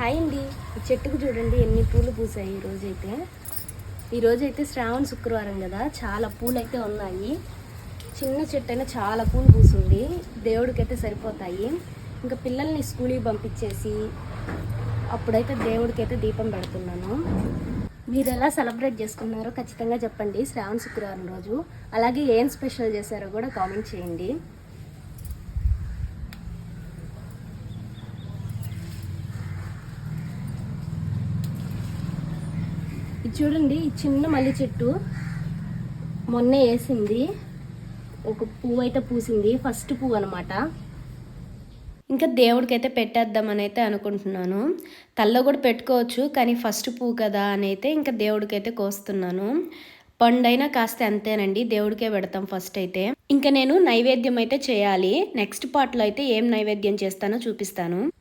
Hi అండి. ఈ చెట్టుకు చూడండి ఎన్ని పూలు పూసాయి ఈరోజైతే శ్రావణ శుక్రవారం కదా, చాలా పూలు అయితే ఉన్నాయి. చిన్న చెట్టు అయినా చాలా పూలు పూసింది. దేవుడికైతే సరిపోతాయి. ఇంకా పిల్లల్ని స్కూల్కి పంపించేసి అప్పుడైతే దేవుడికైతే దీపం పెడుతున్నాను. మీరు ఎలా సెలబ్రేట్ చేసుకున్నారో ఖచ్చితంగా చెప్పండి శ్రావణ శుక్రవారం రోజు. అలాగే ఏం స్పెషల్ చేశారో కూడా కామెంట్ చేయండి. ఇది చూడండి, ఈ చిన్న మల్లి చెట్టు మొన్నే వేసింది. ఒక పువ్వు అయితే పూసింది, ఫస్ట్ పువ్వు అనమాట. ఇంకా దేవుడికైతే పెట్టేద్దామని అయితే అనుకుంటున్నాను. తల్లో కూడా పెట్టుకోవచ్చు, కానీ ఫస్ట్ పువ్వు కదా అని అయితే ఇంకా దేవుడికైతే కోస్తున్నాను. పండైనా కాస్త అంతేనండి, దేవుడికే పెడతాం ఫస్ట్ అయితే. ఇంకా నేను నైవేద్యం అయితే చేయాలి. నెక్స్ట్ పార్ట్లో అయితే ఏం నైవేద్యం చేస్తానో చూపిస్తాను.